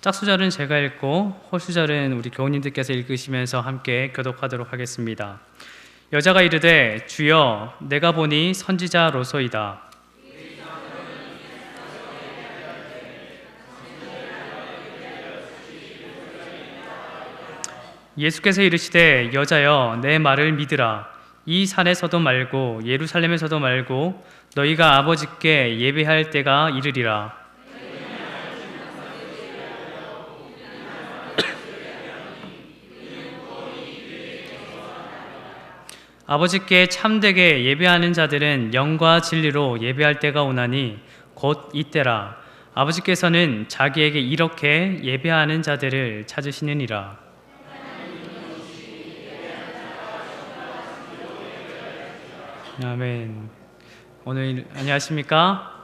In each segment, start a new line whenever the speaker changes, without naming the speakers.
짝수절은 제가 읽고 홀수절은 우리 교우님들께서 읽으시면서 함께 교독하도록 하겠습니다. 여자가 이르되 주여 내가 보니 선지자로소이다. 예수께서 이르시되 여자여 내 말을 믿으라. 이 산에서도 말고 예루살렘에서도 말고 너희가 아버지께 예배할 때가 이르리라. 아버지께 참되게 예배하는 자들은 영과 진리로 예배할 때가 오나니 곧 이때라. 아버지께서는 자기에게 이렇게 예배하는 자들을 찾으시느니라. 아멘. 오늘 안녕하십니까?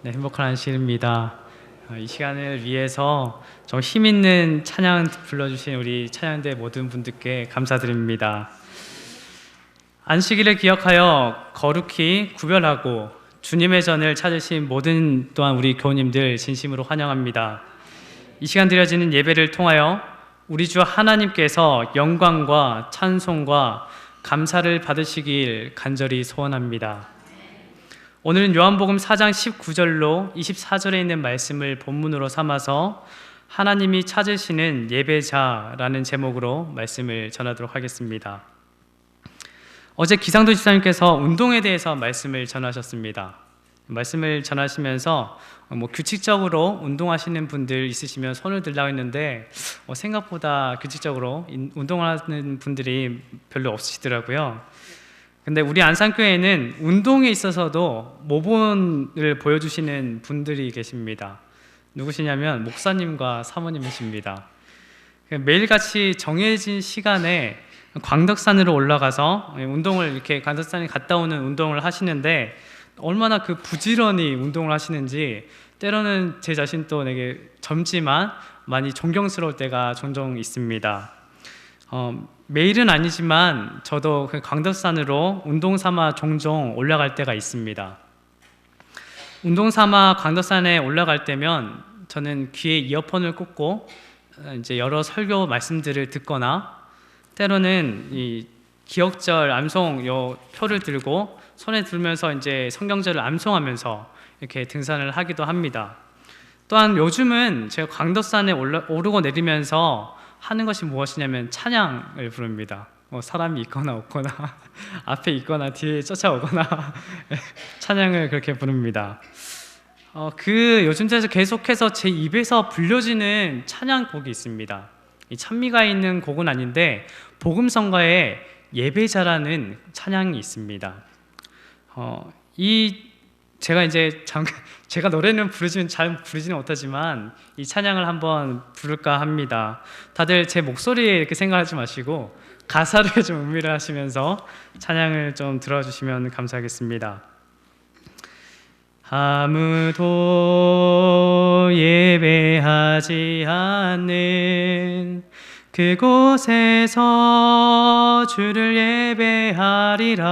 네, 행복한 안식일입니다. 이 시간을 위해서 좀 힘있는 찬양 불러주신 우리 찬양대 모든 분들께 감사드립니다. 안식일을 기억하여 거룩히 구별하고 주님의 전을 찾으신 모든 또한 우리 교우님들 진심으로 환영합니다. 이 시간 드려지는 예배를 통하여 우리 주 하나님께서 영광과 찬송과 감사를 받으시길 간절히 소원합니다. 오늘은 요한복음 4장 19절로 24절에 있는 말씀을 본문으로 삼아서 하나님이 찾으시는 예배자라는 제목으로 말씀을 전하도록 하겠습니다. 어제 기상도 집사님께서 운동에 대해서 말씀을 전하셨습니다. 말씀을 전하시면서 규칙적으로 운동하시는 분들 있으시면 손을 들라고 했는데 생각보다 규칙적으로 운동하는 분들이 별로 없으시더라고요. 근데 우리 안산교회에는 운동에 있어서도 모본을 보여주시는 분들이 계십니다. 누구시냐면 목사님과 사모님이십니다. 매일같이 정해진 시간에 광덕산으로 올라가서 운동을 이렇게 광덕산에 갔다 오는 운동을 하시는데 얼마나 그 부지런히 운동을 하시는지 때로는 제 자신도 되게 젊지만 많이 존경스러울 때가 종종 있습니다. 매일은 아니지만 저도 그 광덕산으로 운동 삼아 종종 올라갈 때가 있습니다. 운동 삼아 광덕산에 올라갈 때면 저는 귀에 이어폰을 꽂고 이제 여러 설교 말씀들을 듣거나 때로는 이 기억절 암송 요 표를 들고 손에 들면서 이제 성경절을 암송하면서 이렇게 등산을 하기도 합니다. 또한 요즘은 제가 광덕산에 오르고 내리면서 하는 것이 무엇이냐면 찬양을 부릅니다. 사람이 있거나 없거나 앞에 있거나 뒤에 쫓아오거나 찬양을 그렇게 부릅니다. 그 요즘에서 계속해서 제 입에서 불려지는 찬양곡이 있습니다. 이 찬미가 있는 곡은 아닌데 복음성가에 예배자라는 찬양이 있습니다. 제가 노래는 잘 부르지는 못하지만 이 찬양을 한번 부를까 합니다. 다들 제 목소리에 이렇게 생각하지 마시고 가사를 좀 음미를 하시면서 찬양을 좀 들어주시면 감사하겠습니다. 아무도 예배하지 않는 그곳에서 주를 예배하리라.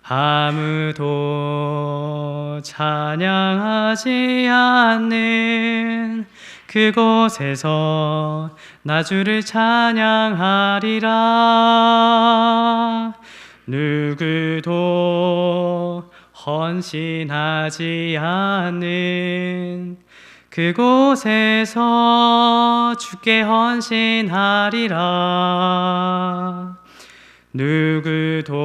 아무도 찬양하지 않는 그곳에서 나 주를 찬양하리라. 누구도 헌신하지 않는 그곳에서 주께 헌신하리라. 누구도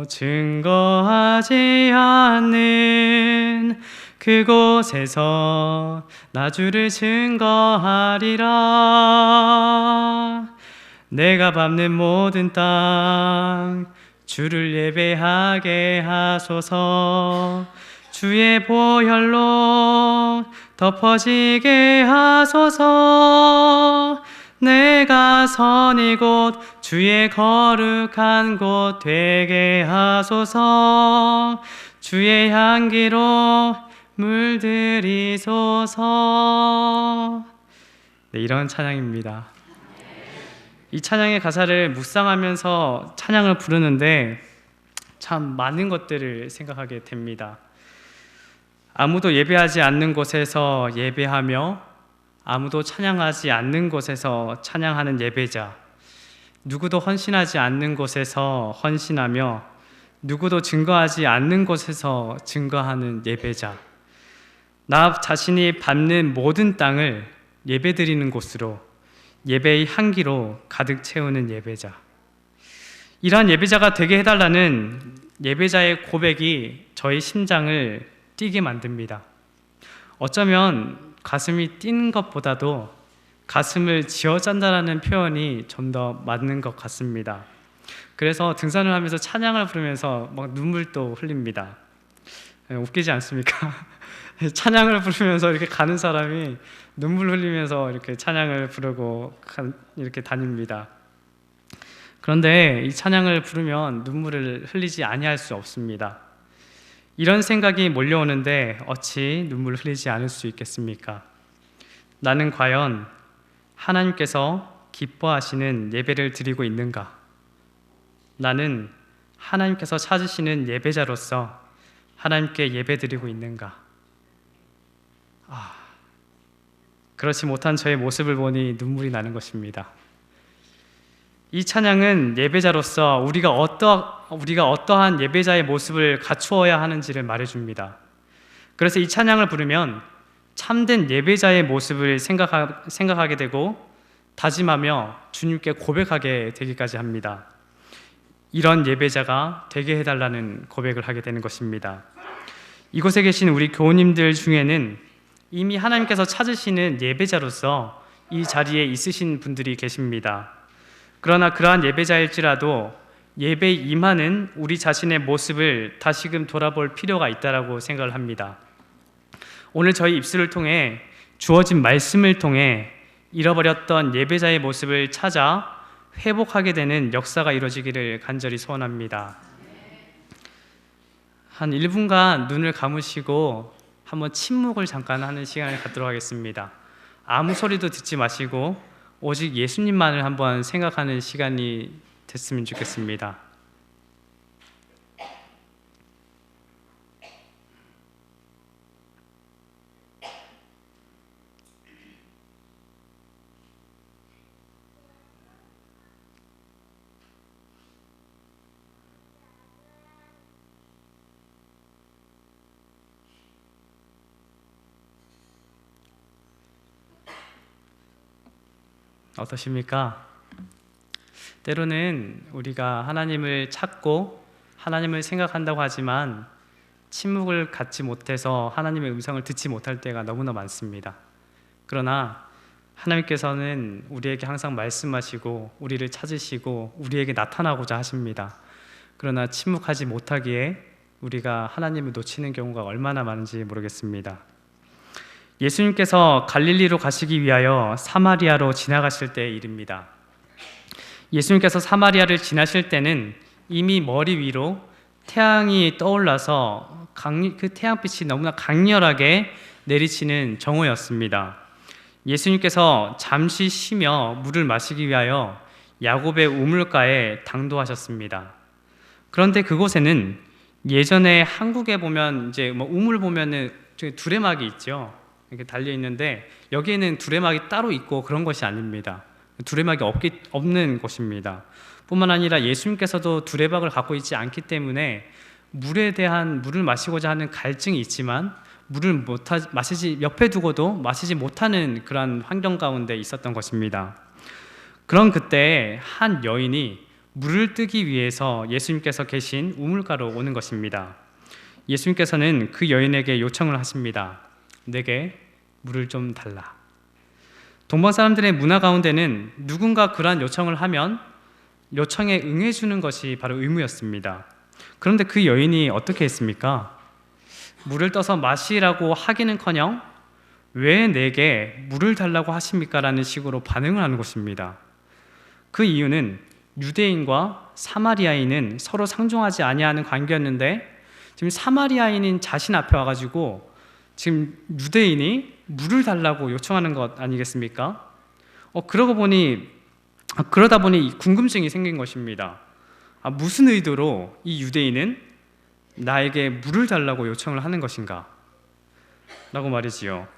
증거하지 않는 그곳에서 나 주를 증거하리라. 내가 밟는 모든 땅 주를 예배하게 하소서. 주의 보혈로 덮어지게 하소서. 내가 선 이곳 주의 거룩한 곳 되게 하소서. 주의 향기로 물들이소서. 네, 이런 찬양입니다. 이 찬양의 가사를 묵상하면서 찬양을 부르는데 참 많은 것들을 생각하게 됩니다. 아무도 예배하지 않는 곳에서 예배하며 아무도 찬양하지 않는 곳에서 찬양하는 예배자, 누구도 헌신하지 않는 곳에서 헌신하며 누구도 증거하지 않는 곳에서 증거하는 예배자, 나 자신이 밟는 모든 땅을 예배드리는 곳으로 예배의 향기로 가득 채우는 예배자, 이러한 예배자가 되게 해달라는 예배자의 고백이 저의 심장을 뛰게 만듭니다. 어쩌면 가슴이 뛰는 것보다도 가슴을 쥐어짠다라는 표현이 좀 더 맞는 것 같습니다. 그래서 등산을 하면서 찬양을 부르면서 막 눈물도 흘립니다. 웃기지 않습니까? 찬양을 부르면서 이렇게 가는 사람이 눈물 흘리면서 이렇게 찬양을 부르고 이렇게 다닙니다. 그런데 이 찬양을 부르면 눈물을 흘리지 아니할 수 없습니다. 이런 생각이 몰려오는데 어찌 눈물을 흘리지 않을 수 있겠습니까? 나는 과연 하나님께서 기뻐하시는 예배를 드리고 있는가? 나는 하나님께서 찾으시는 예배자로서 하나님께 예배드리고 있는가? 그렇지 못한 저의 모습을 보니 눈물이 나는 것입니다. 이 찬양은 예배자로서 우리가 어떠한 예배자의 모습을 갖추어야 하는지를 말해줍니다. 그래서 이 찬양을 부르면 참된 예배자의 모습을 생각하게 되고 다짐하며 주님께 고백하게 되기까지 합니다. 이런 예배자가 되게 해달라는 고백을 하게 되는 것입니다. 이곳에 계신 우리 교우님들 중에는 이미 하나님께서 찾으시는 예배자로서 이 자리에 있으신 분들이 계십니다. 그러나 그러한 예배자일지라도 예배에 임하는 우리 자신의 모습을 다시금 돌아볼 필요가 있다고 생각을 합니다. 오늘 저희 입술을 통해 주어진 말씀을 통해 잃어버렸던 예배자의 모습을 찾아 회복하게 되는 역사가 이루어지기를 간절히 소원합니다. 한 1분간 눈을 감으시고 한번 침묵을 잠깐 하는 시간을 갖도록 하겠습니다. 아무 소리도 듣지 마시고 오직 예수님만을 한번 생각하는 시간이 됐으면 좋겠습니다. 어떠십니까? 때로는 우리가 하나님을 찾고 하나님을 생각한다고 하지만 침묵을 갖지 못해서 하나님의 음성을 듣지 못할 때가 너무나 많습니다. 그러나 하나님께서는 우리에게 항상 말씀하시고 우리를 찾으시고 우리에게 나타나고자 하십니다. 그러나 침묵하지 못하기에 우리가 하나님을 놓치는 경우가 얼마나 많은지 모르겠습니다. 예수님께서 갈릴리로 가시기 위하여 사마리아로 지나가실 때의 일입니다. 예수님께서 사마리아를 지나실 때는 이미 머리 위로 태양이 떠올라서 그 태양빛이 너무나 강렬하게 내리치는 정오였습니다. 예수님께서 잠시 쉬며 물을 마시기 위하여 야곱의 우물가에 당도하셨습니다. 그런데 그곳에는 예전에 한국에 보면 이제 우물 보면은 두레막이 있죠. 이렇게 달려 있는데 여기에는 두레막이 따로 있고 그런 것이 아닙니다. 두레막이 없는 곳입니다. 뿐만 아니라 예수님께서도 두레막을 갖고 있지 않기 때문에 물을 마시고자 하는 갈증이 있지만 물을 옆에 두고도 마시지 못하는 그런 환경 가운데 있었던 것입니다. 그런 그때 한 여인이 물을 뜨기 위해서 예수님께서 계신 우물가로 오는 것입니다. 예수님께서는 그 여인에게 요청을 하십니다. 내게 물을 좀 달라. 동방 사람들의 문화 가운데는 누군가 그러한 요청을 하면 요청에 응해주는 것이 바로 의무였습니다. 그런데 그 여인이 어떻게 했습니까? 물을 떠서 마시라고 하기는커녕 왜 내게 물을 달라고 하십니까? 라는 식으로 반응을 하는 것입니다. 그 이유는 유대인과 사마리아인은 서로 상종하지 아니하는 관계였는데 지금 사마리아인인 자신 앞에 와가지고 지금 유대인이 물을 달라고 요청하는 것 아니겠습니까? 그러다 보니 궁금증이 생긴 것입니다. 무슨 의도로 이 유대인은 나에게 물을 달라고 요청을 하는 것인가? 라고 말이지요.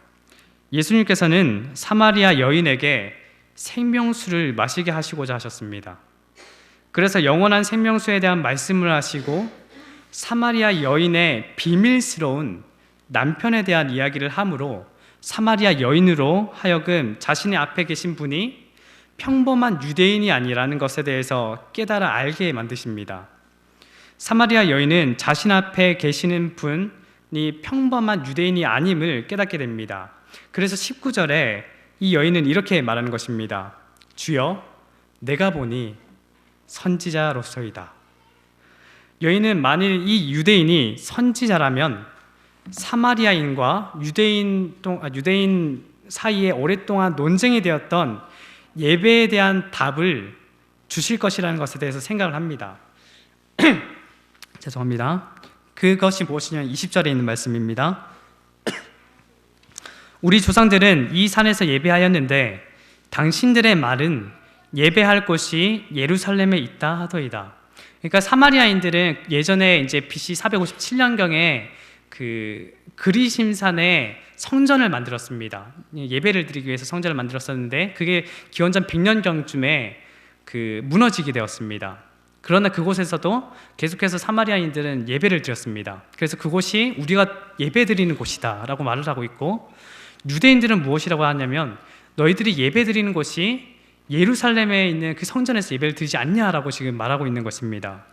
예수님께서는 사마리아 여인에게 생명수를 마시게 하시고자 하셨습니다. 그래서 영원한 생명수에 대한 말씀을 하시고 사마리아 여인의 비밀스러운 남편에 대한 이야기를 함으로 사마리아 여인으로 하여금 자신의 앞에 계신 분이 평범한 유대인이 아니라는 것에 대해서 깨달아 알게 만드십니다. 사마리아 여인은 자신 앞에 계시는 분이 평범한 유대인이 아님을 깨닫게 됩니다. 그래서 19절에 이 여인은 이렇게 말하는 것입니다. 주여, 내가 보니 선지자로서이다. 여인은 만일 이 유대인이 선지자라면 사마리아인과 유대인 사이에 오랫동안 논쟁이 되었던 예배에 대한 답을 주실 것이라는 것에 대해서 생각을 합니다. 죄송합니다. 그것이 무엇이냐면 20절에 있는 말씀입니다. 우리 조상들은 이 산에서 예배하였는데 당신들의 말은 예배할 곳이 예루살렘에 있다 하더이다. 그러니까 사마리아인들은 예전에 이제 BC 457년경에 그 그리심산에 성전을 만들었습니다. 예배를 드리기 위해서 성전을 만들었었는데 그게 기원전 100년경쯤에 무너지게 되었습니다. 그러나 그곳에서도 계속해서 사마리아인들은 예배를 드렸습니다. 그래서 그곳이 우리가 예배 드리는 곳이다 라고 말을 하고 있고, 유대인들은 무엇이라고 하냐면 너희들이 예배 드리는 곳이 예루살렘에 있는 그 성전에서 예배를 드리지 않냐라고 지금 말하고 있는 것입니다.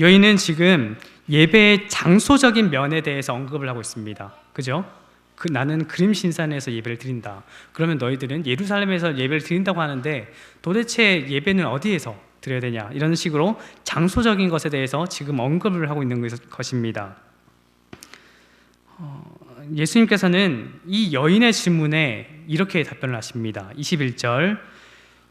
여인은 지금 예배의 장소적인 면에 대해서 언급을 하고 있습니다. 그죠? 나는 그림신산에서 예배를 드린다. 그러면 너희들은 예루살렘에서 예배를 드린다고 하는데 도대체 예배는 어디에서 드려야 되냐? 이런 식으로 장소적인 것에 대해서 지금 언급을 하고 있는 것입니다. 예수님께서는 이 여인의 질문에 이렇게 답변을 하십니다. 21절,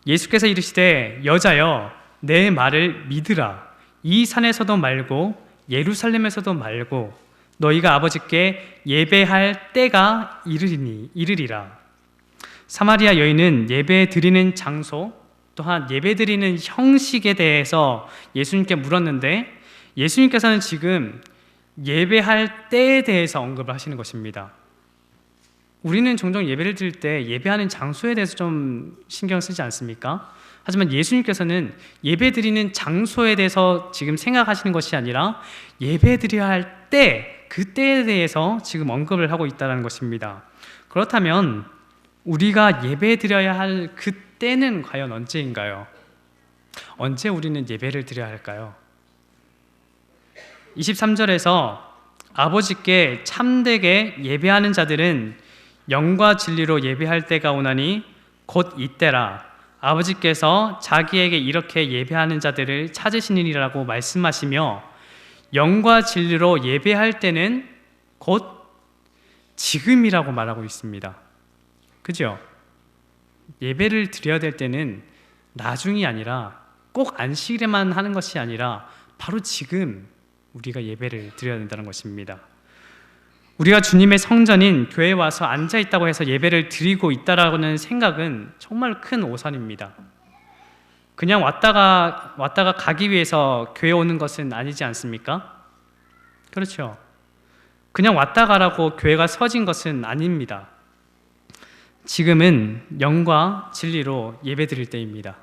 예수께서 이르시되 여자여 내 말을 믿으라. 이 산에서도 말고 예루살렘에서도 말고 너희가 아버지께 예배할 때가 이르리라. 사마리아 여인은 예배 드리는 장소 또한 예배 드리는 형식에 대해서 예수님께 물었는데 예수님께서는 지금 예배할 때에 대해서 언급을 하시는 것입니다. 우리는 종종 예배를 드릴 때 예배하는 장소에 대해서 좀 신경 쓰지 않습니까? 하지만 예수님께서는 예배 드리는 장소에 대해서 지금 생각하시는 것이 아니라 예배 드려야 할 때, 그 때에 대해서 지금 언급을 하고 있다는 것입니다. 그렇다면 우리가 예배 드려야 할 그 때는 과연 언제인가요? 언제 우리는 예배를 드려야 할까요? 23절에서 아버지께 참되게 예배하는 자들은 영과 진리로 예배할 때가 오나니 곧 이때라. 아버지께서 자기에게 이렇게 예배하는 자들을 찾으시니라고 말씀하시며 영과 진리로 예배할 때는 곧 지금이라고 말하고 있습니다. 그죠? 예배를 드려야 될 때는 나중이 아니라 꼭 안식일에만 하는 것이 아니라 바로 지금 우리가 예배를 드려야 된다는 것입니다. 우리가 주님의 성전인 교회에 와서 앉아있다고 해서 예배를 드리고 있다라는 생각은 정말 큰 오산입니다. 그냥 왔다가 가기 위해서 교회 오는 것은 아니지 않습니까? 그렇죠. 그냥 왔다 가라고 교회가 서진 것은 아닙니다. 지금은 영과 진리로 예배 드릴 때입니다.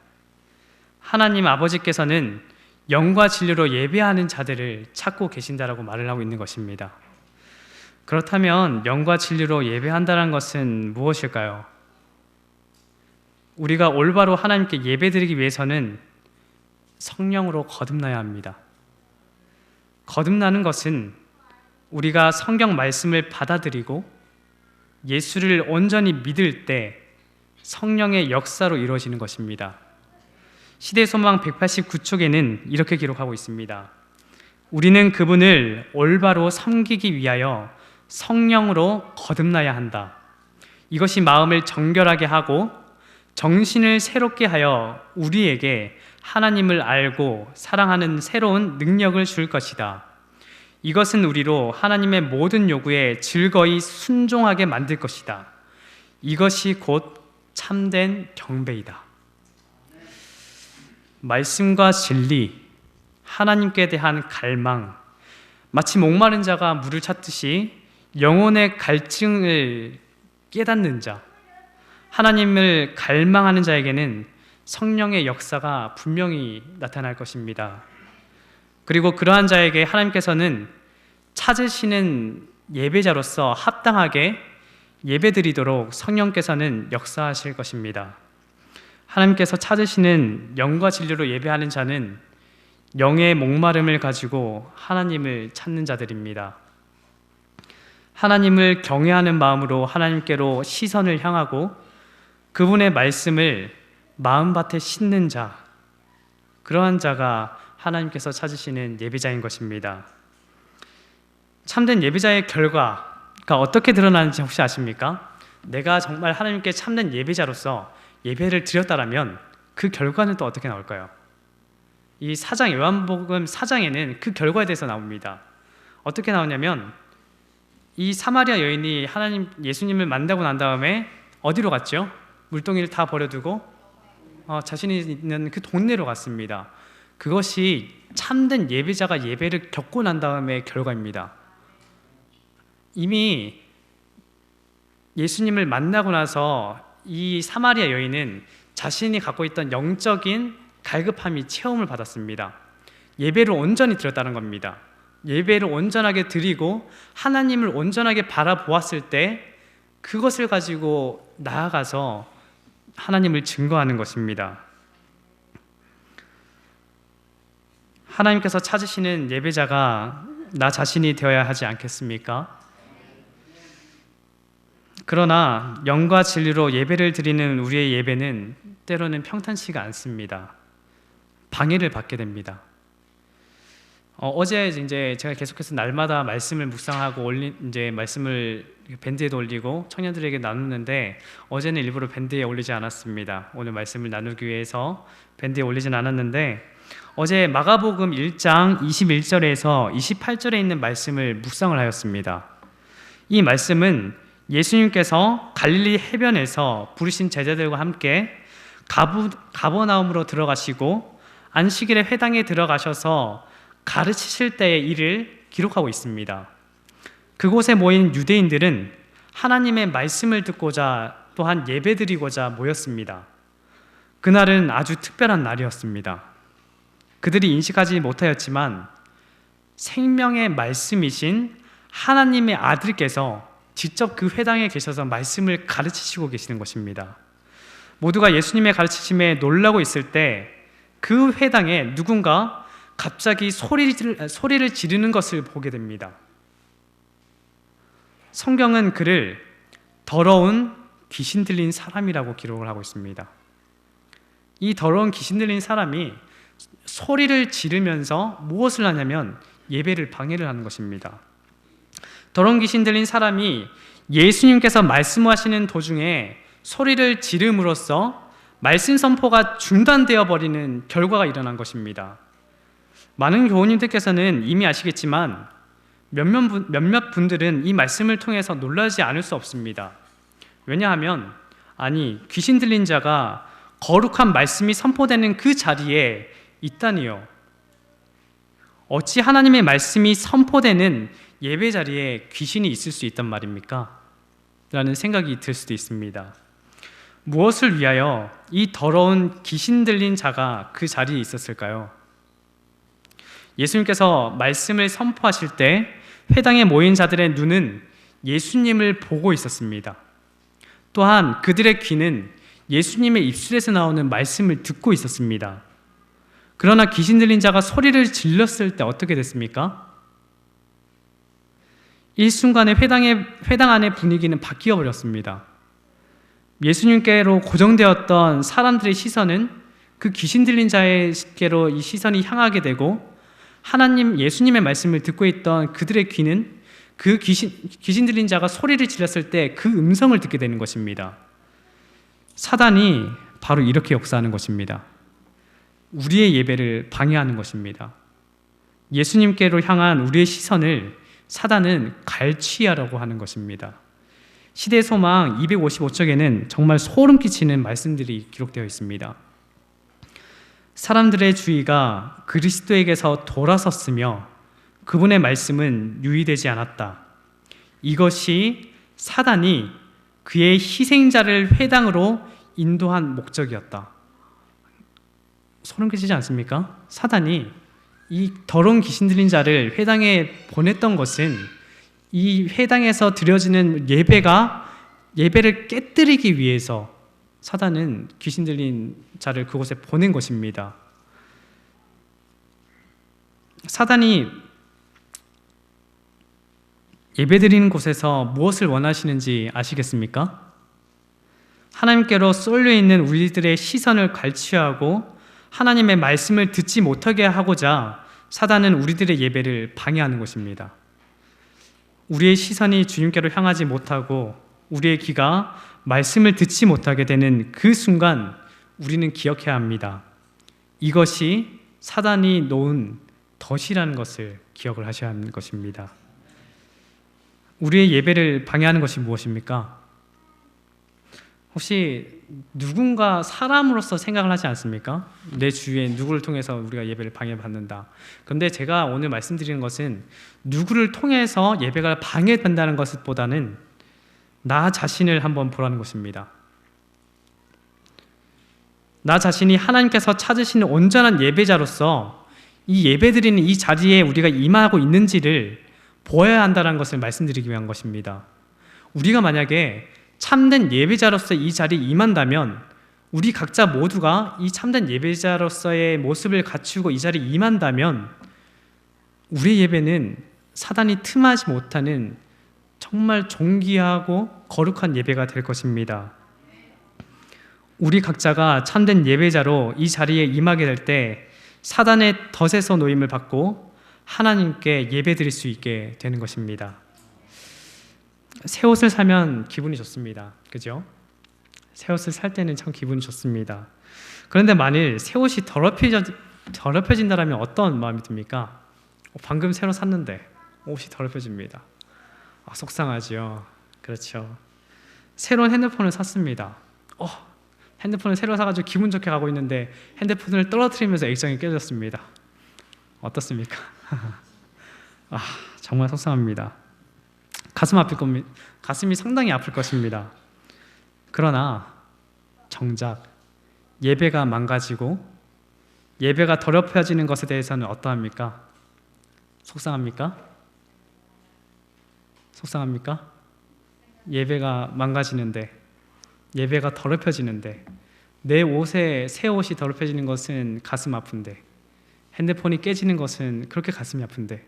하나님 아버지께서는 영과 진리로 예배하는 자들을 찾고 계신다라고 말을 하고 있는 것입니다. 그렇다면 영과 진리로 예배한다는 것은 무엇일까요? 우리가 올바로 하나님께 예배드리기 위해서는 성령으로 거듭나야 합니다. 거듭나는 것은 우리가 성경 말씀을 받아들이고 예수를 온전히 믿을 때 성령의 역사로 이루어지는 것입니다. 시대소망 189쪽에는 이렇게 기록하고 있습니다. 우리는 그분을 올바로 섬기기 위하여 성령으로 거듭나야 한다. 이것이 마음을 정결하게 하고 정신을 새롭게 하여 우리에게 하나님을 알고 사랑하는 새로운 능력을 줄 것이다. 이것은 우리로 하나님의 모든 요구에 즐거이 순종하게 만들 것이다. 이것이 곧 참된 경배이다. 말씀과 진리, 하나님께 대한 갈망, 마치 목마른 자가 물을 찾듯이 영혼의 갈증을 깨닫는 자, 하나님을 갈망하는 자에게는 성령의 역사가 분명히 나타날 것입니다. 그리고 그러한 자에게 하나님께서는 찾으시는 예배자로서 합당하게 예배드리도록 성령께서는 역사하실 것입니다. 하나님께서 찾으시는 영과 진리로 예배하는 자는 영의 목마름을 가지고 하나님을 찾는 자들입니다. 하나님을 경외하는 마음으로 하나님께로 시선을 향하고 그분의 말씀을 마음밭에 심는 자, 그러한 자가 하나님께서 찾으시는 예배자인 것입니다. 참된 예배자의 결과가 어떻게 드러나는지 혹시 아십니까? 내가 정말 하나님께 참된 예배자로서 예배를 드렸다라면 그 결과는 또 어떻게 나올까요? 이 요한복음 4장에는 그 결과에 대해서 나옵니다. 어떻게 나오냐면 이 사마리아 여인이 예수님을 만나고 난 다음에 어디로 갔죠? 물동이를 다 버려두고 자신이 있는 그 동네로 갔습니다. 그것이 참된 예배자가 예배를 겪고 난 다음의 결과입니다. 이미 예수님을 만나고 나서 이 사마리아 여인은 자신이 갖고 있던 영적인 갈급함이 체험을 받았습니다. 예배를 온전히 드렸다는 겁니다. 예배를 온전하게 드리고 하나님을 온전하게 바라보았을 때 그것을 가지고 나아가서 하나님을 증거하는 것입니다. 하나님께서 찾으시는 예배자가 나 자신이 되어야 하지 않겠습니까? 그러나 영과 진리로 예배를 드리는 우리의 예배는 때로는 평탄치가 않습니다. 방해를 받게 됩니다. 어제 이제 제가 계속해서 날마다 말씀을 묵상하고 말씀을 밴드에도 올리고 청년들에게 나누는데 어제는 일부러 밴드에 올리지 않았습니다. 오늘 말씀을 나누기 위해서 밴드에 올리진 않았는데 어제 마가복음 1장 21절에서 28절에 있는 말씀을 묵상을 하였습니다. 이 말씀은 예수님께서 갈릴리 해변에서 부르신 제자들과 함께 가버나움으로 들어가시고 안식일에 회당에 들어가셔서 가르치실 때의 일을 기록하고 있습니다. 그곳에 모인 유대인들은 하나님의 말씀을 듣고자 또한 예배드리고자 모였습니다. 그날은 아주 특별한 날이었습니다. 그들이 인식하지 못하였지만 생명의 말씀이신 하나님의 아들께서 직접 그 회당에 계셔서 말씀을 가르치시고 계시는 것입니다. 모두가 예수님의 가르치심에 놀라고 있을 때 그 회당에 누군가 갑자기 소리를 지르는 것을 보게 됩니다. 성경은 그를 더러운 귀신 들린 사람이라고 기록을 하고 있습니다. 이 더러운 귀신 들린 사람이 소리를 지르면서 무엇을 하냐면 예배를 방해를 하는 것입니다. 더러운 귀신 들린 사람이 예수님께서 말씀하시는 도중에 소리를 지름으로써 말씀 선포가 중단되어 버리는 결과가 일어난 것입니다. 많은 교우님들께서는 이미 아시겠지만 몇몇 분들은 이 말씀을 통해서 놀라지 않을 수 없습니다. 왜냐하면 귀신 들린 자가 거룩한 말씀이 선포되는 그 자리에 있다니요. 어찌 하나님의 말씀이 선포되는 예배 자리에 귀신이 있을 수 있단 말입니까? 라는 생각이 들 수도 있습니다. 무엇을 위하여 이 더러운 귀신 들린 자가 그 자리에 있었을까요? 예수님께서 말씀을 선포하실 때 회당에 모인 자들의 눈은 예수님을 보고 있었습니다. 또한 그들의 귀는 예수님의 입술에서 나오는 말씀을 듣고 있었습니다. 그러나 귀신 들린 자가 소리를 질렀을 때 어떻게 됐습니까? 일순간에 회당 안의 분위기는 바뀌어 버렸습니다. 예수님께로 고정되었던 사람들의 시선은 그 귀신 들린 자에게로 이 시선이 향하게 되고 예수님의 말씀을 듣고 있던 그들의 귀는 그 귀신 들린 자가 소리를 질렀을 때 그 음성을 듣게 되는 것입니다. 사단이 바로 이렇게 역사하는 것입니다. 우리의 예배를 방해하는 것입니다. 예수님께로 향한 우리의 시선을 사단은 갈취하라고 하는 것입니다. 시대소망 255쪽에는 정말 소름 끼치는 말씀들이 기록되어 있습니다. 사람들의 주의가 그리스도에게서 돌아섰으며 그분의 말씀은 유의되지 않았다. 이것이 사단이 그의 희생자를 회당으로 인도한 목적이었다. 소름 끼치지 않습니까? 사단이 이 더러운 귀신 들린 자를 회당에 보냈던 것은 이 회당에서 드려지는 예배를 깨뜨리기 위해서 사단은 귀신 들린 자를 그곳에 보낸 것입니다. 사단이 예배드리는 곳에서 무엇을 원하시는지 아시겠습니까? 하나님께로 쏠려 있는 우리들의 시선을 갈취하고 하나님의 말씀을 듣지 못하게 하고자 사단은 우리들의 예배를 방해하는 것입니다. 우리의 시선이 주님께로 향하지 못하고 우리의 귀가 말씀을 듣지 못하게 되는 그 순간 우리는 기억해야 합니다. 이것이 사단이 놓은 덫이라는 것을 기억을 하셔야 하는 것입니다. 우리의 예배를 방해하는 것이 무엇입니까? 혹시 누군가 사람으로서 생각을 하지 않습니까? 내 주위에 누구를 통해서 우리가 예배를 방해받는다. 그런데 제가 오늘 말씀드리는 것은 누구를 통해서 예배가 방해된다는 것보다는 나 자신을 한번 보라는 것입니다. 나 자신이 하나님께서 찾으시는 온전한 예배자로서 이 예배드리는 이 자리에 우리가 임하고 있는지를 보아야 한다는 것을 말씀드리기 위한 것입니다. 우리가 만약에 참된 예배자로서 이 자리에 임한다면 우리 각자 모두가 이 참된 예배자로서의 모습을 갖추고 이 자리에 임한다면 우리의 예배는 사단이 틈하지 못하는 정말 존귀하고 거룩한 예배가 될 것입니다. 우리 각자가 참된 예배자로 이 자리에 임하게 될 때 사단의 덫에서 노임을 받고 하나님께 예배드릴 수 있게 되는 것입니다. 새 옷을 사면 기분이 좋습니다. 그죠? 새 옷을 살 때는 참 기분이 좋습니다. 그런데 만일 새 옷이 더럽혀진다면 어떤 마음이 듭니까? 방금 새로 샀는데 옷이 더럽혀집니다. 속상하지요. 그렇죠. 새로운 핸드폰을 샀습니다. 핸드폰을 새로 사가지고 기분 좋게 가고 있는데 핸드폰을 떨어뜨리면서 액정이 깨졌습니다. 어떻습니까? 정말 속상합니다. 가슴이 상당히 아플 것입니다. 그러나 정작 예배가 망가지고 예배가 더럽혀지는 것에 대해서는 어떠합니까? 속상합니까? 속상합니까? 예배가 망가지는데, 예배가 더럽혀지는데, 내 옷에 새 옷이 더럽혀지는 것은 가슴 아픈데, 핸드폰이 깨지는 것은 그렇게 가슴이 아픈데,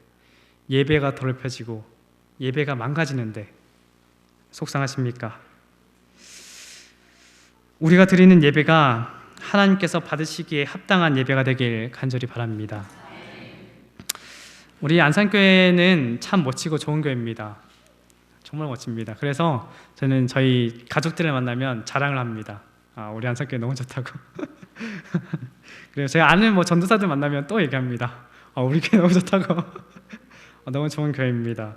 예배가 더럽혀지고 예배가 망가지는데 속상하십니까? 우리가 드리는 예배가 하나님께서 받으시기에 합당한 예배가 되길 간절히 바랍니다. 우리 안산교회는 참 멋지고 좋은 교회입니다. 정말 멋집니다. 그래서 저는 저희 가족들을 만나면 자랑을 합니다. 우리 안산교회 너무 좋다고. 그래서 제가 아는 전도사들 만나면 또 얘기합니다. 우리 교회 너무 좋다고. 너무 좋은 교회입니다.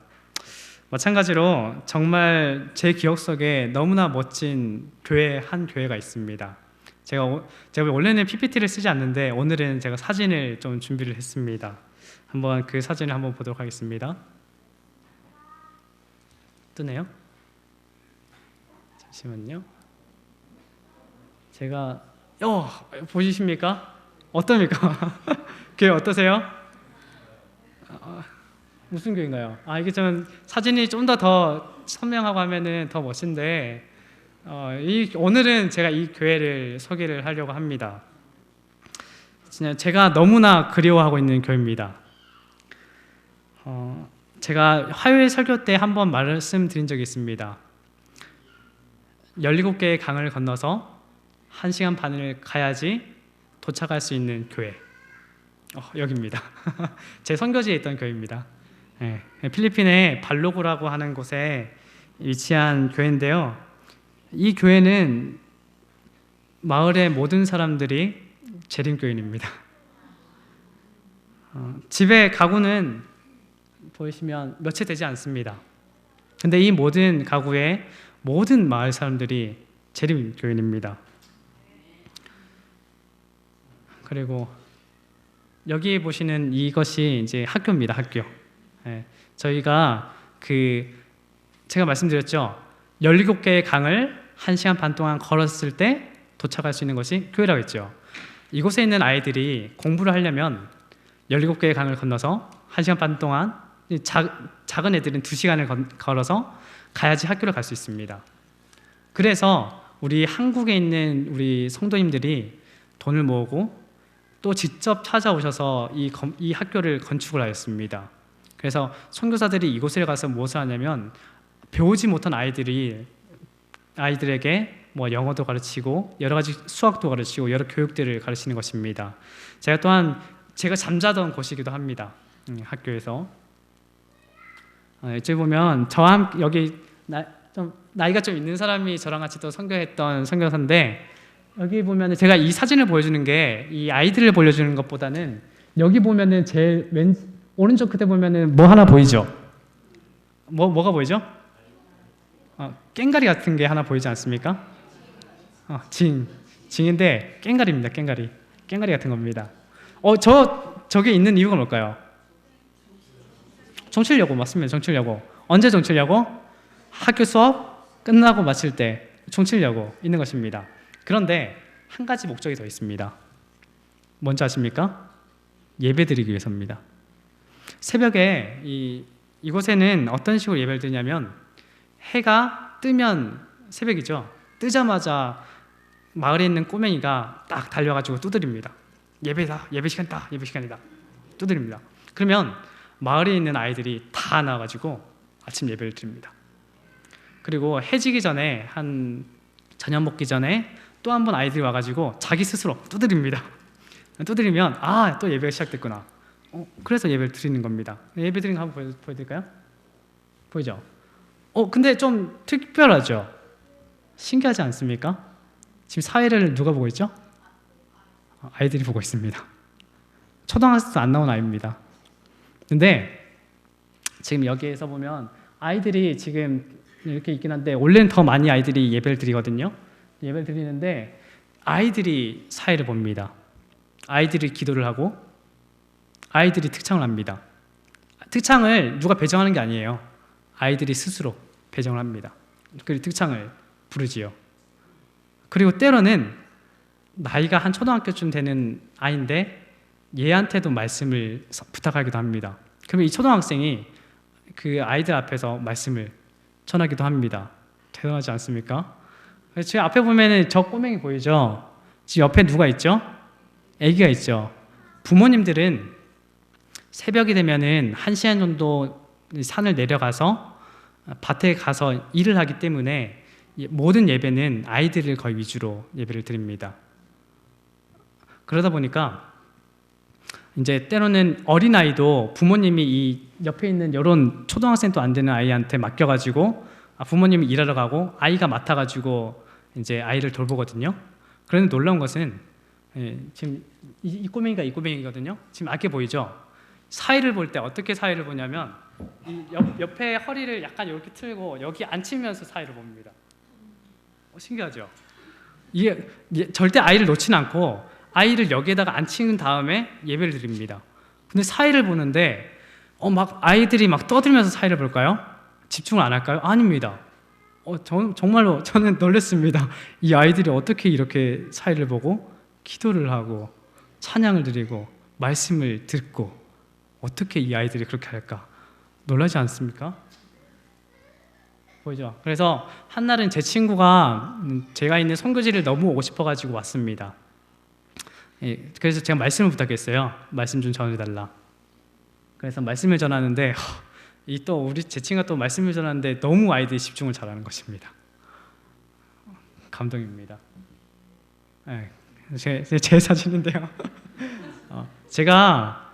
마찬가지로 정말 제 기억 속에 너무나 멋진 한 교회가 있습니다. 제가 원래는 PPT를 쓰지 않는데 오늘은 제가 사진을 좀 준비를 했습니다. 한번 그 사진을 한번 보도록 하겠습니다. 뜨네요? 잠시만요. 제가 보이십니까? 어떻습니까? 교회 어떠세요? 무슨 교회인가요? 이게 좀 사진이 좀 더 선명하고 하면은 더 멋진데 오늘은 제가 이 교회를 소개를 하려고 합니다. 제가 너무나 그리워하고 있는 교회입니다. 제가 화요일 설교 때 한번 말씀드린 적이 있습니다. 17개의 강을 건너서 1시간 반을 가야지 도착할 수 있는 교회. 여기입니다. 제 선교지에 있던 교회입니다. 필리핀의 발로고라고 하는 곳에 위치한 교회인데요. 이 교회는 마을의 모든 사람들이 재림교인입니다. 집에 가구는 보이시면 몇 채 되지 않습니다. 근데 이 모든 가구의 모든 마을 사람들이 재림교인입니다. 그리고 여기 보시는 이것이 이제 학교입니다. 학교. 저희가 그 제가 말씀드렸죠. 17개의 강을 1시간 반 동안 걸었을 때 도착할 수 있는 것이 교회라고 했죠. 이곳에 있는 아이들이 공부를 하려면 17개의 강을 건너서 1시간 반 동안, 작은 애들은 2시간을 걸어서 가야지 학교를 갈 수 있습니다. 그래서 우리 한국에 있는 우리 성도님들이 돈을 모으고 또 직접 찾아오셔서 이 학교를 건축을 하였습니다. 그래서 선교사들이 이곳에 가서 무엇을 하냐면 배우지 못한 아이들에게 뭐 영어도 가르치고 여러 가지 수학도 가르치고 여러 교육들을 가르치는 것입니다. 제가 잠자던 곳이기도 합니다. 학교에서. 이쪽에 보면 여기 나이가 좀 있는 사람이 저랑 같이 또 선교했던 선교사인데, 여기 보면 제가 이 사진을 보여주는 게 이 아이들을 보여주는 것보다는, 여기 보면은 제일 오른쪽 끝에 보면은 뭐 하나 보이죠? 뭐가 보이죠? 깽가리 같은 게 하나 보이지 않습니까? 징인데 깽가리입니다. 깽가리 같은 겁니다. 저게 있는 이유가 뭘까요? 종치려고. 맞습니다. 종치려고. 언제 종치려고? 학교 수업 끝나고 마칠 때 종치려고 있는 것입니다. 그런데 한 가지 목적이 더 있습니다. 뭔지 아십니까? 예배드리기 위해서입니다. 새벽에 이곳에는 어떤 식으로 예배를 드리냐면, 해가 뜨면, 새벽이죠, 뜨자마자 마을에 있는 꼬맹이가 딱 달려가지고 두드립니다. 예배다, 예배 시간이다, 예배 시간이다, 두드립니다. 그러면 마을에 있는 아이들이 다 나와가지고 아침 예배를 드립니다. 그리고 해지기 전에, 저녁 먹기 전에 또 한 번 아이들이 와가지고 자기 스스로 두드립니다. 두드리면 또 예배가 시작됐구나. 그래서 예배를 드리는 겁니다. 예배 드리는 거 한번 보여드릴까요? 보이죠? 근데 좀 특별하죠? 신기하지 않습니까? 지금 사회를 누가 보고 있죠? 아이들이 보고 있습니다. 초등학생도 안 나온 아이입니다. 근데 지금 여기에서 보면 아이들이 지금 이렇게 있긴 한데, 원래는 더 많이 아이들이 예배를 드리거든요. 예배를 드리는데 아이들이 사회를 봅니다. 아이들이 기도를 하고 아이들이 특창을 합니다. 특창을 누가 배정하는 게 아니에요. 아이들이 스스로 배정을 합니다. 그리고 특창을 부르지요. 그리고 때로는 나이가 한 초등학교쯤 되는 아이인데 얘한테도 말씀을 부탁하기도 합니다. 그러면 이 초등학생이 그 아이들 앞에서 말씀을 전하기도 합니다. 대단하지 않습니까? 제 앞에 보면은 저 꼬맹이 보이죠? 지금 옆에 누가 있죠? 아기가 있죠. 부모님들은 새벽이 되면은 1시간 정도 산을 내려가서 밭에 가서 일을 하기 때문에 모든 예배는 아이들을 거의 위주로 예배를 드립니다. 그러다 보니까 이제 때로는 어린아이도 부모님이 이 옆에 있는 이런 초등학생도 안 되는 아이한테 맡겨가지고 부모님이 일하러 가고 아이가 맡아가지고 이제 아이를 돌보거든요. 그런데 놀라운 것은 지금 이 꼬맹이거든요. 지금 아기 보이죠? 사이를 볼 때 어떻게 사이를 보냐면, 옆에 허리를 약간 이렇게 틀고 여기 앉히면서 사이를 봅니다. 신기하죠? 이게 절대 아이를 놓지는 않고 아이를 여기에다가 앉힌 다음에 예배를 드립니다. 근데 사이를 보는데 막 아이들이 막 떠들면서 사이를 볼까요? 집중을 안 할까요? 아닙니다. 정말로 저는 놀랐습니다. 이 아이들이 어떻게 이렇게 사이를 보고 기도를 하고 찬양을 드리고 말씀을 듣고 어떻게 이 아이들이 그렇게 할까? 놀라지 않습니까? 보이죠? 그래서 한날은 제 친구가 제가 있는 선교지를 너무 오고 싶어가지고 왔습니다. 그래서 제가 말씀을 부탁했어요. 말씀 좀 전해달라. 그래서 말씀을 전하는데 제 친구가 또 말씀을 전하는데 너무 아이들이 집중을 잘하는 것입니다. 감동입니다. 제 사진인데요. 제가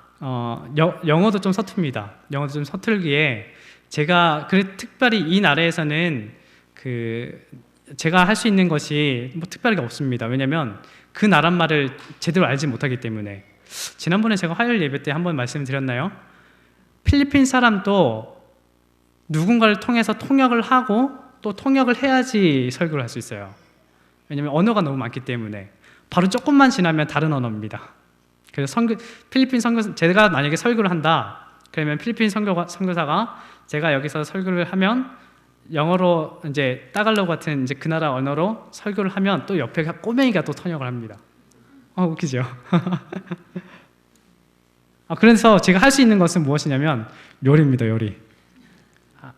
영어도 좀 서툽니다. 영어도 좀 서툴기에 제가 특별히 이 나라에서는 제가 할 수 있는 것이 뭐 특별하게 없습니다. 왜냐하면 그 나라말을 제대로 알지 못하기 때문에. 지난번에 제가 화요일 예배 때 한번 말씀드렸나요? 필리핀 사람도 누군가를 통해서 통역을 하고 또 통역을 해야지 설교를 할 수 있어요. 왜냐하면 언어가 너무 많기 때문에. 바로 조금만 지나면 다른 언어입니다. 그래서 필리핀 선교사, 제가 만약에 설교를 한다, 그러면 필리핀 선교사가 제가 여기서 설교를 하면 영어로 이제 따갈로그 같은 이제 그 나라 언어로 설교를 하면 또 옆에 꼬맹이가 또 통역을 합니다. 웃기죠? 그래서 제가 할 수 있는 것은 무엇이냐면 요리입니다, 요리.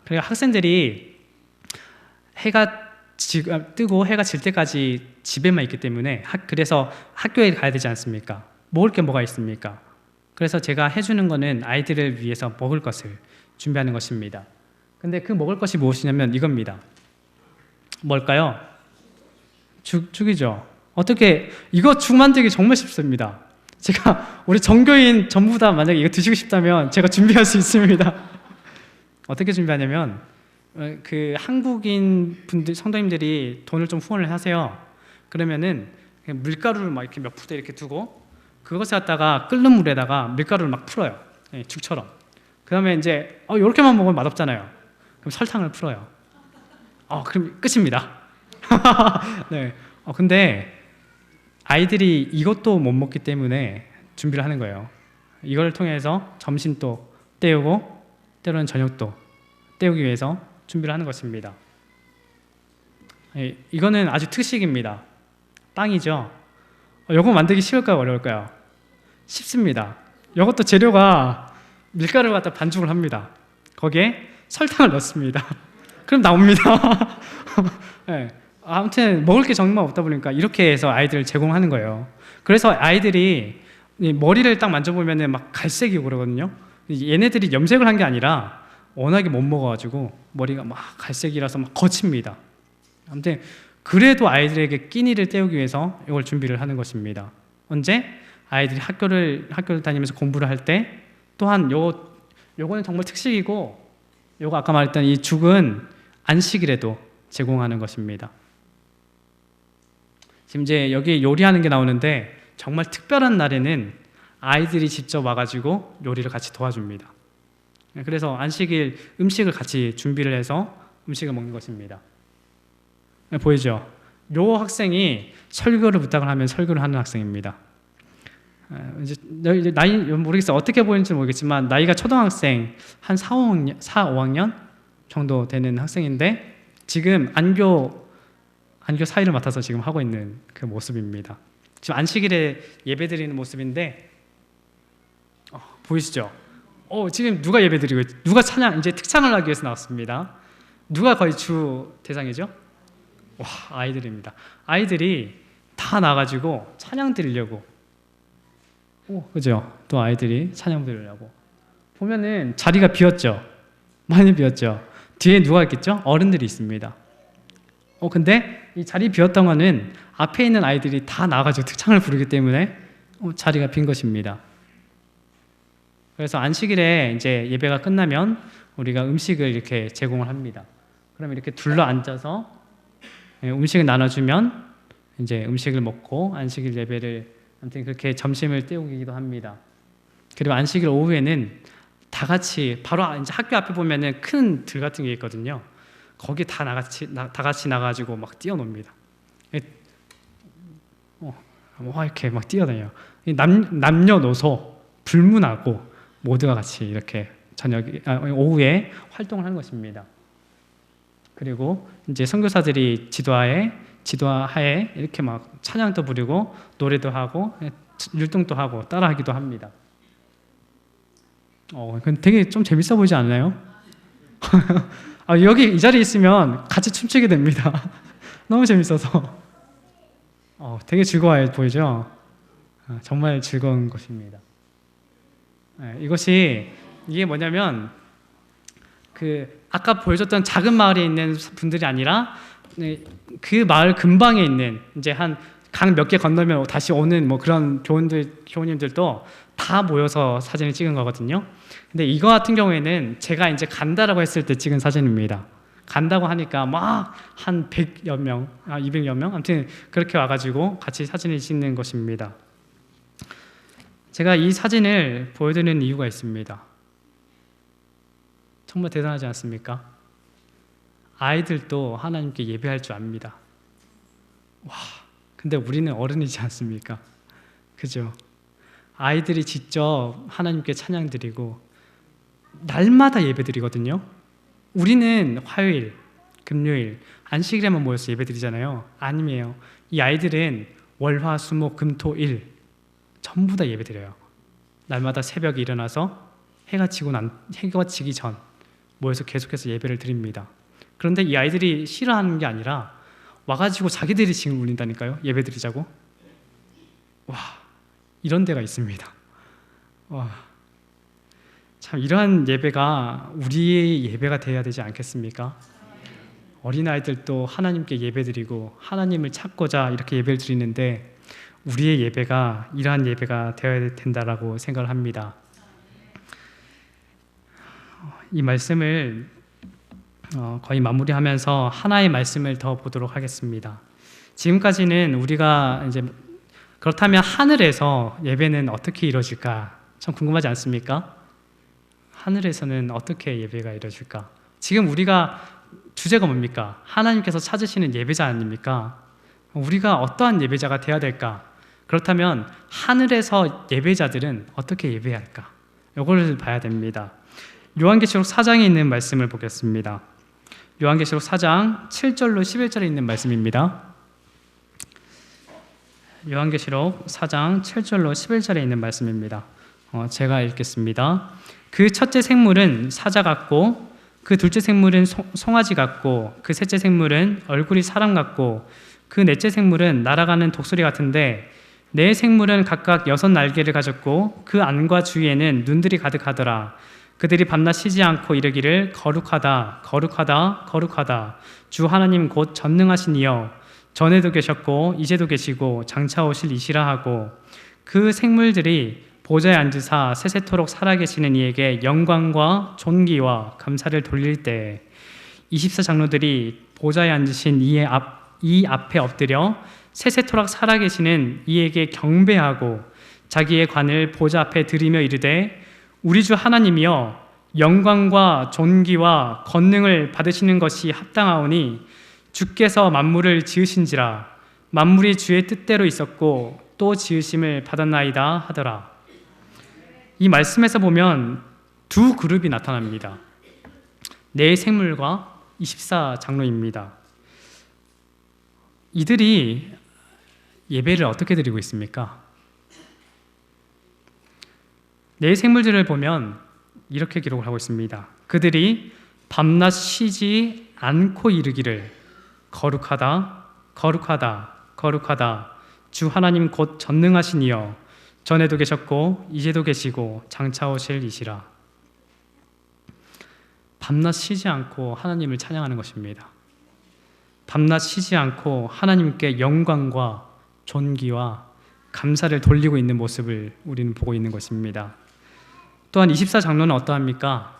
그리고 학생들이 해가 뜨고 해가 질 때까지 집에만 있기 때문에 그래서 학교에 가야 되지 않습니까? 먹을 게 뭐가 있습니까? 그래서 제가 해주는 거는 아이들을 위해서 먹을 것을 준비하는 것입니다. 근데 그 먹을 것이 무엇이냐면 이겁니다. 뭘까요? 죽이죠. 어떻게 이거 죽 만들기 정말 쉽습니다. 제가 우리 전교인 전부 다 만약에 이거 드시고 싶다면 제가 준비할 수 있습니다. 어떻게 준비하냐면 그 한국인 분들 성도님들이 돈을 좀 후원을 하세요. 그러면은 밀가루를 막 이렇게 몇 푸대 이렇게 두고 그것을 갖다가 끓는 물에다가 밀가루를 막 풀어요. 죽처럼. 그다음에 이제 이렇게만 먹으면 맛없잖아요. 그럼 설탕을 풀어요. 그럼 끝입니다. 네. 근데 아이들이 이것도 못 먹기 때문에 준비를 하는 거예요. 이걸 통해서 점심도 때우고 때로는 저녁도 때우기 위해서 준비를 하는 것입니다. 이거는 아주 특식입니다. 빵이죠. 이거 만들기 쉬울까요? 어려울까요? 쉽습니다. 이것도 재료가 밀가루를 갖다 반죽을 합니다. 거기에 설탕을 넣습니다. 그럼 나옵니다. 네. 아무튼 먹을 게 정말 없다 보니까 이렇게 해서 아이들을 제공하는 거예요. 그래서 아이들이 머리를 딱 만져보면 막 갈색이고 그러거든요. 얘네들이 염색을 한 게 아니라 워낙에 못 먹어가지고 머리가 막 갈색이라서 막 거칩니다. 아무튼 그래도 아이들에게 끼니를 때우기 위해서 이걸 준비를 하는 것입니다. 언제? 아이들이 학교를 다니면서 공부를 할 때 또한 요거는 정말 특식이고 요거 아까 말했던 이 죽은 안식일에도 제공하는 것입니다. 지금 이제 여기 요리하는 게 나오는데 정말 특별한 날에는 아이들이 직접 와가지고 요리를 같이 도와줍니다. 그래서 안식일 음식을 같이 준비를 해서 음식을 먹는 것입니다. 보이죠? 요 학생이 설교를 부탁을 하면 설교를 하는 학생입니다. 이제 나이 모르겠어요. 어떻게 보이는지 모르겠지만 나이가 초등학생 한 4, 5학년 정도 되는 학생인데 지금 안교 사회를 맡아서 지금 하고 있는 그 모습입니다. 지금 안식일에 예배 드리는 모습인데 보이시죠? 지금 누가 예배 드리고 누가 찬양 이제 특찬을 하기 위해서 나왔습니다. 누가 거의 주 대상이죠? 아이들입니다. 아이들이 다 나가지고 찬양 드리려고. 그죠? 또 아이들이 찬양 드리려고. 보면은 자리가 비었죠? 많이 비었죠? 뒤에 누가 있겠죠? 어른들이 있습니다. 근데 이 자리 비었던 거는 앞에 있는 아이들이 다 나가지고 특창을 부르기 때문에 자리가 빈 것입니다. 그래서 안식일에 이제 예배가 끝나면 우리가 음식을 이렇게 제공을 합니다. 그럼 이렇게 둘러 앉아서 음식을 나눠주면 이제 음식을 먹고 안식일 예배를 아무튼 그렇게 점심을 때우기도 합니다. 그리고 안식일 오후에는 다 같이 바로 이제 학교 앞에 보면은 큰 들 같은 게 있거든요. 거기 다 같이 나가지고 막 뛰어놉니다. 이렇게 막 뛰어다녀요. 남녀노소 불문하고 모두가 같이 이렇게 오후에 활동을 하는 것입니다. 그리고 이제 선교사들이 지도하에 이렇게 막 찬양도 부르고 노래도 하고 율동도 하고 따라하기도 합니다. 되게 좀 재밌어 보이지 않나요? 여기 이 자리에 있으면 같이 춤추게 됩니다. 너무 재밌어서 되게 즐거워 보이죠? 정말 즐거운 것입니다. 이게 뭐냐면 아까 보여줬던 작은 마을에 있는 분들이 아니라 그 마을 근방에 있는 이제 한 강 몇 개 건너면 다시 오는 뭐 그런 교우님들도 다 모여서 사진을 찍은 거거든요. 근데 이거 같은 경우에는 제가 이제 간다라고 했을 때 찍은 사진입니다. 간다고 하니까 막 한 100여 명, 200여 명, 아무튼 그렇게 와가지고 같이 사진을 찍는 것입니다. 제가 이 사진을 보여드리는 이유가 있습니다. 정말 대단하지 않습니까? 아이들도 하나님께 예배할 줄 압니다. 근데 우리는 어른이지 않습니까? 그죠? 아이들이 직접 하나님께 찬양 드리고 날마다 예배 드리거든요. 우리는 화요일, 금요일, 안식일에만 모여서 예배드리잖아요. 아니에요. 이 아이들은 월, 화, 수, 목, 금, 토, 일 전부 다 예배드려요. 날마다 새벽에 일어나서 해가 지기 전 모여서 계속해서 예배를 드립니다. 그런데 이 아이들이 싫어하는 게 아니라 와가지고 자기들이 징을 울린다니까요. 예배 드리자고. 와, 이런 데가 있습니다. 와, 참 이러한 예배가 우리의 예배가 되어야 되지 않겠습니까? 어린아이들도 하나님께 예배드리고 하나님을 찾고자 이렇게 예배를 드리는데 우리의 예배가 이러한 예배가 되어야 된다라고 생각을 합니다. 이 말씀을 거의 마무리하면서 하나의 말씀을 더 보도록 하겠습니다. 지금까지는 우리가 이제 그렇다면 하늘에서 예배는 어떻게 이루어질까? 참 궁금하지 않습니까? 하늘에서는 어떻게 예배가 이루어질까? 지금 우리가 주제가 뭡니까? 하나님께서 찾으시는 예배자 아닙니까? 우리가 어떠한 예배자가 되어야 될까? 그렇다면 하늘에서 예배자들은 어떻게 예배해야 할까? 이걸 봐야 됩니다. 요한계시록 4장에 있는 말씀을 보겠습니다. 요한계시록 4장 7절로 11절에 있는 말씀입니다. 요한계시록 4장 7절로 11절에 있는 말씀입니다. 제가 읽겠습니다. 그 첫째 생물은 사자 같고 그 둘째 생물은 송아지 같고 그 셋째 생물은 얼굴이 사람 같고 그 넷째 생물은 날아가는 독수리 같은데 네 생물은 각각 6날개를 가졌고 그 안과 주위에는 눈들이 가득하더라. 그들이 밤낮 쉬지 않고 이르기를 거룩하다 거룩하다 거룩하다 주 하나님 곧 전능하신 이여 전에도 계셨고 이제도 계시고 장차 오실 이시라 하고 그 생물들이 보좌에 앉으사 세세토록 살아계시는 이에게 영광과 존귀와 감사를 돌릴 때 24장로들이 보좌에 앉으신 이 앞에 엎드려 세세토록 살아계시는 이에게 경배하고 자기의 관을 보좌 앞에 들이며 이르되 우리 주 하나님이여 영광과 존귀와 권능을 받으시는 것이 합당하오니 주께서 만물을 지으신지라 만물이 주의 뜻대로 있었고 또 지으심을 받았나이다 하더라. 이 말씀에서 보면 두 그룹이 나타납니다. 네 생물과 24장로입니다. 이들이 예배를 어떻게 드리고 있습니까? 네 생물들을 보면 이렇게 기록을 하고 있습니다. 그들이 밤낮 쉬지 않고 이르기를 거룩하다 거룩하다 거룩하다 주 하나님 곧 전능하신 이여 전에도 계셨고 이제도 계시고 장차 오실 이시라. 밤낮 쉬지 않고 하나님을 찬양하는 것입니다. 밤낮 쉬지 않고 하나님께 영광과 존귀와 감사를 돌리고 있는 모습을 우리는 보고 있는 것입니다. 또한 24장로는 어떠합니까?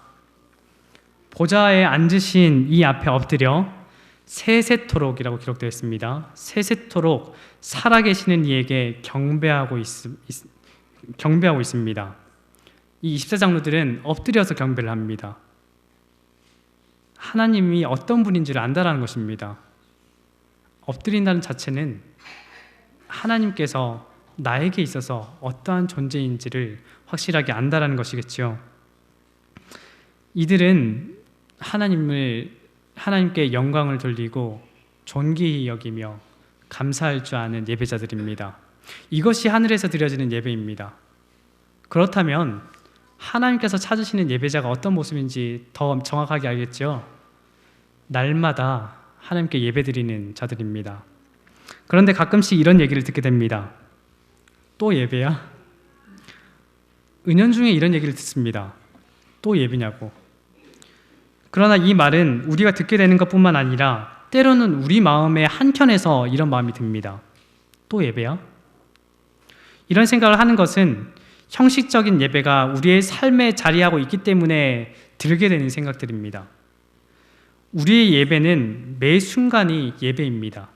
보좌에 앉으신 이 앞에 엎드려 세세토록이라고 기록되어 있습니다. 세세토록 살아계시는 이에게 경배하고 있습니다. 이 24장로들은 엎드려서 경배를 합니다. 하나님이 어떤 분인지를 안다라는 것입니다. 엎드린다는 자체는 하나님께서 나에게 있어서 어떠한 존재인지를 확실하게 안다라는 것이겠죠. 이들은 하나님께 영광을 돌리고 존귀히 여기며 감사할 줄 아는 예배자들입니다. 이것이 하늘에서 드려지는 예배입니다. 그렇다면 하나님께서 찾으시는 예배자가 어떤 모습인지 더 정확하게 알겠죠? 날마다 하나님께 예배드리는 자들입니다. 그런데 가끔씩 이런 얘기를 듣게 됩니다. 또 예배야? 은연중에 이런 얘기를 듣습니다. 또 예배냐고. 그러나 이 말은 우리가 듣게 되는 것뿐만 아니라 때로는 우리 마음의 한켠에서 이런 마음이 듭니다. 또 예배야? 이런 생각을 하는 것은 형식적인 예배가 우리의 삶에 자리하고 있기 때문에 들게 되는 생각들입니다. 우리의 예배는 매 순간이 예배입니다.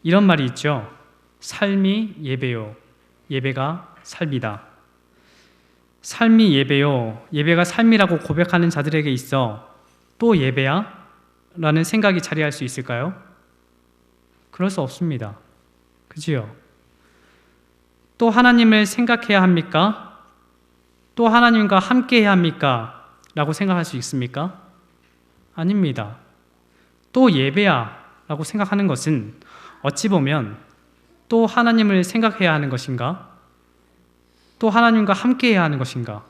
이런 말이 있죠. 삶이 예배요, 예배가 삶이다. 삶이 예배요, 예배가 삶이라고 고백하는 자들에게 있어 또 예배야? 라는 생각이 자리할 수 있을까요? 그럴 수 없습니다. 그지요? 또 하나님을 생각해야 합니까? 또 하나님과 함께 해야 합니까? 라고 생각할 수 있습니까? 아닙니다. 또 예배야 라고 생각하는 것은 어찌 보면 또 하나님을 생각해야 하는 것인가? 또 하나님과 함께 해야 하는 것인가?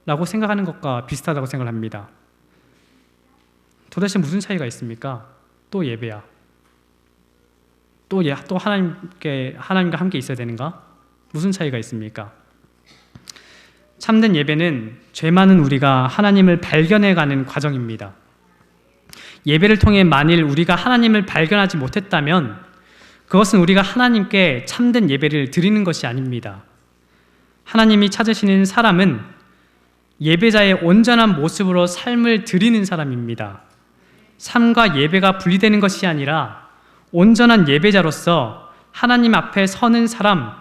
라고 생각하는 것과 비슷하다고 생각합니다. 도대체 무슨 차이가 있습니까? 또 예배야. 또 하나님과 함께 있어야 되는가? 무슨 차이가 있습니까? 참된 예배는 죄 많은 우리가 하나님을 발견해가는 과정입니다. 예배를 통해 만일 우리가 하나님을 발견하지 못했다면 그것은 우리가 하나님께 참된 예배를 드리는 것이 아닙니다. 하나님이 찾으시는 사람은 예배자의 온전한 모습으로 삶을 드리는 사람입니다. 삶과 예배가 분리되는 것이 아니라 온전한 예배자로서 하나님 앞에 서는 사람,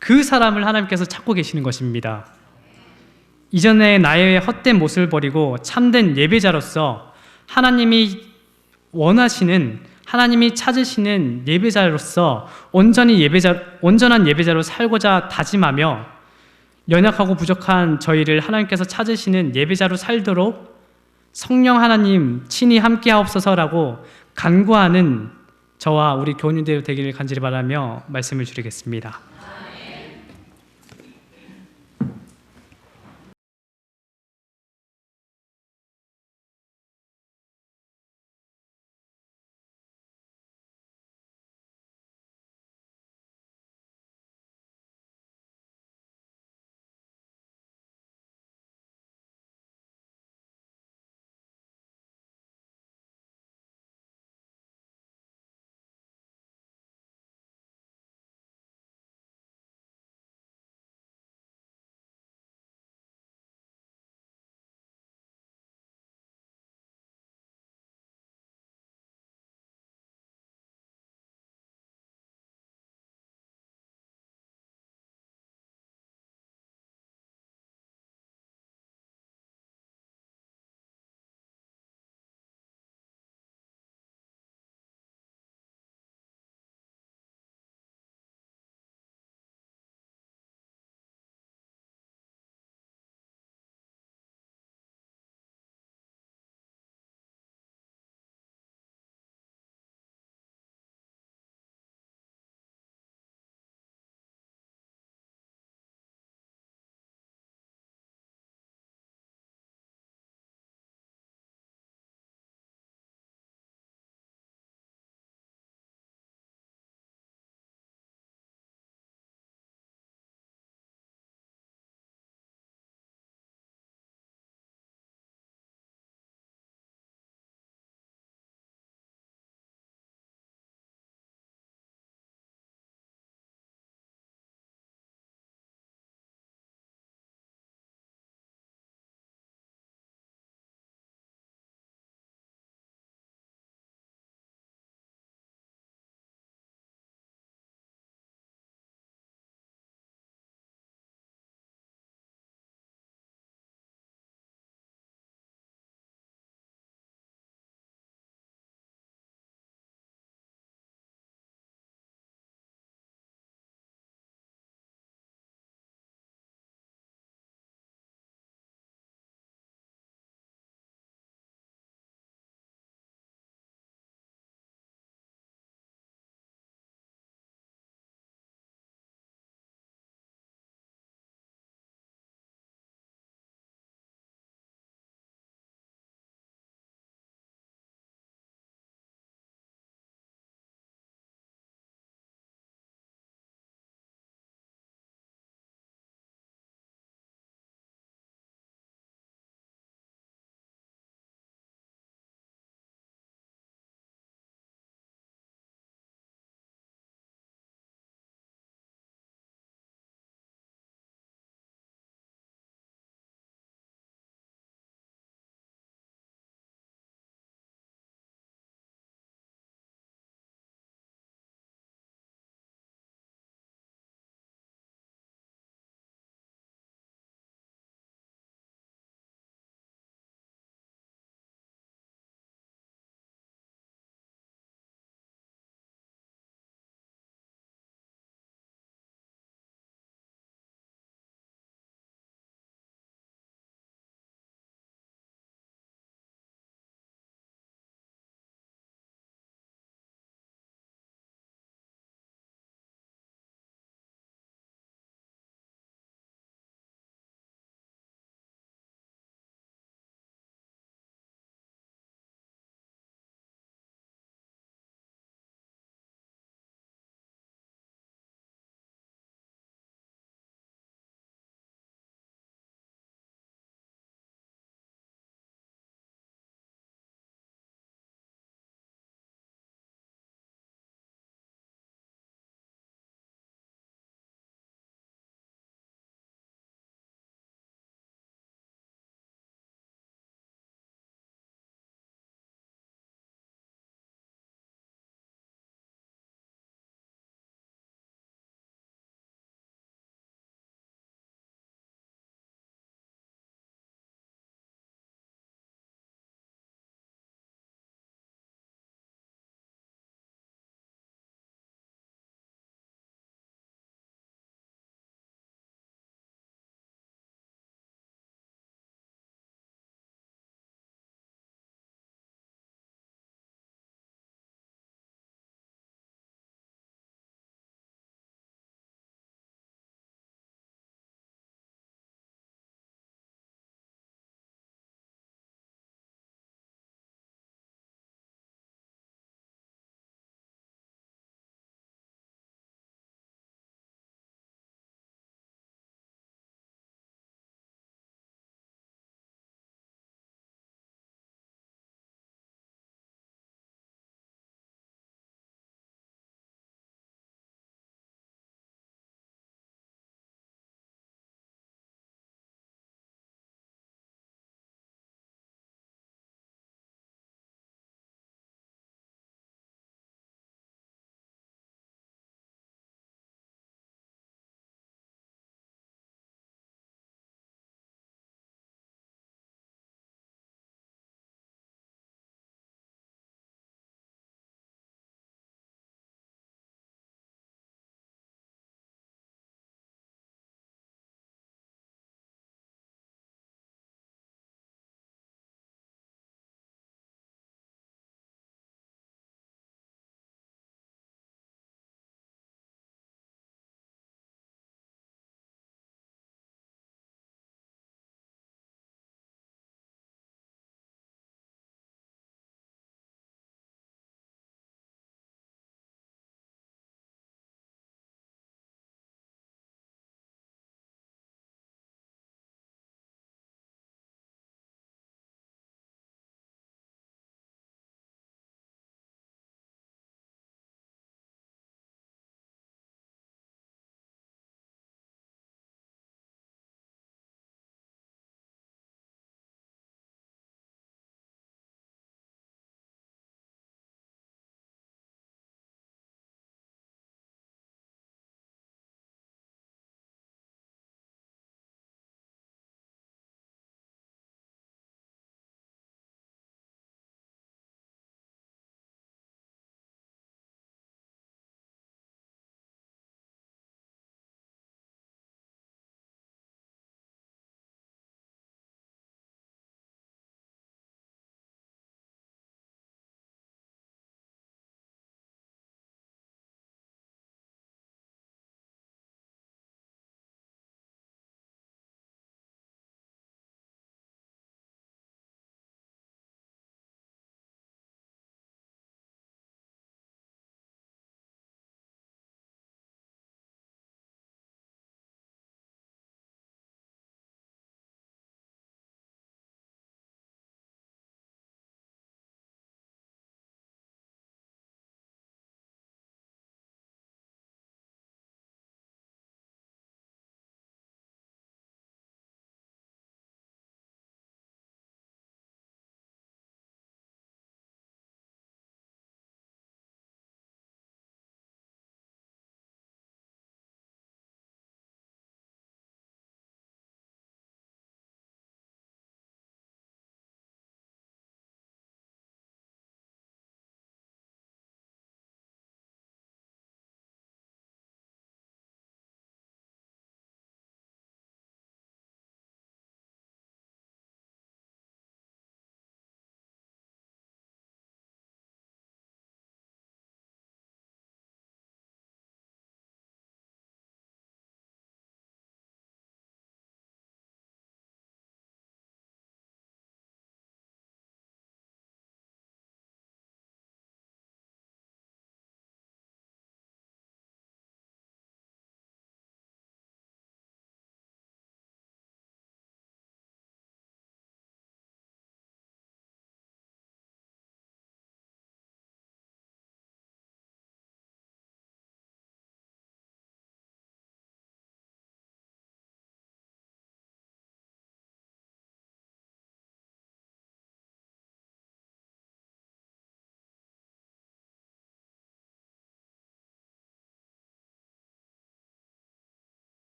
그 사람을 하나님께서 찾고 계시는 것입니다. 이전에 나의 헛된 모습을 버리고 참된 예배자로서 하나님이 원하시는, 하나님이 찾으시는 예배자로서 온전한 예배자로 살고자 다짐하며 연약하고 부족한 저희를 하나님께서 찾으시는 예배자로 살도록 성령 하나님 친히 함께 하옵소서라고 간구하는 저와 우리 교우님들 되기를 간절히 바라며 말씀을 드리겠습니다.